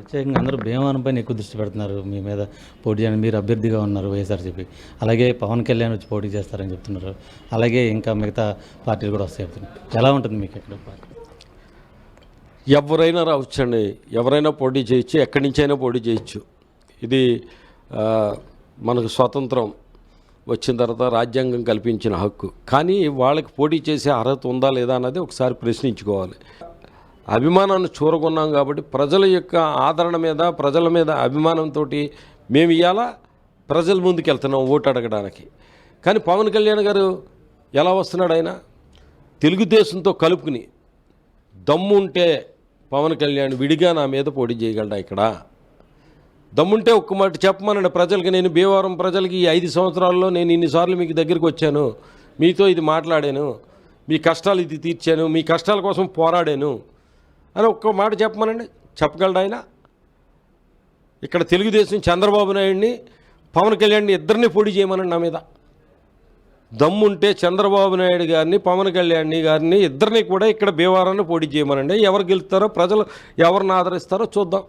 ప్రత్యేకంగా అందరూ భీమవరం పైన ఎక్కువ దృష్టి పెడుతున్నారు. మీ మీద పోటీ చేయడానికి మీరు అభ్యర్థిగా ఉన్నారు వైఎస్ఆర్‌సీపీ. అలాగే పవన్ కళ్యాణ్ వచ్చి పోటీ చేస్తారని చెప్తున్నారు. అలాగే ఇంకా మిగతా పార్టీలు కూడా వస్తాయి చెప్తున్నారు. ఎలా ఉంటుంది మీకు ఇక్కడ పార్టీ? ఎవరైనా రావచ్చండి, ఎవరైనా పోటీ చేయొచ్చు, ఎక్కడి నుంచైనా పోటీ చేయొచ్చు. ఇది మనకు స్వాతంత్రం వచ్చిన తర్వాత రాజ్యాంగం కల్పించిన హక్కు. కానీ వాళ్ళకి పోటీ చేసే అర్హత ఉందా లేదా అన్నది ఒకసారి ప్రశ్నించుకోవాలి. అభిమానాన్ని చూరగొన్నాం కాబట్టి ప్రజల యొక్క ఆదరణ మీద, ప్రజల మీద అభిమానంతో మేము ఇవాళ ప్రజల ముందుకు వెళ్తున్నాం ఓటు అడగడానికి. కానీ పవన్ కళ్యాణ్ గారు ఎలా వస్తున్నాడు? ఆయన తెలుగుదేశంతో కలుపుకుని దమ్ముంటే పవన్ కళ్యాణ్ విడిగా నా మీద పోటీ చేయగలడా? ఇక్కడ దమ్ముంటే ఒక్క మాట చెప్పమనండి ప్రజలకి. నేను భీమవరం ప్రజలకి ఈ 5 సంవత్సరాల్లో నేను ఇన్నిసార్లు మీకు దగ్గరికి వచ్చాను, మీతో ఇది మాట్లాడాను, మీ కష్టాలు ఇది తీర్చాను, మీ కష్టాల కోసం పోరాడాను అని ఒక్క మాట చెప్పమనండి. చెప్పగలడు ఆయన? ఇక్కడ తెలుగుదేశం చంద్రబాబు నాయుడిని, పవన్ కళ్యాణ్ని ఇద్దరిని పోటీ చేయమనండి నా మీద. దమ్ముంటే చంద్రబాబు నాయుడు గారిని, పవన్ కళ్యాణ్ గారిని ఇద్దరిని కూడా ఇక్కడ భీమవరాన్ని పోటీ చేయమనండి. ఎవరు గెలుస్తారో, ప్రజలు ఎవరిని ఆదరిస్తారో చూద్దాం.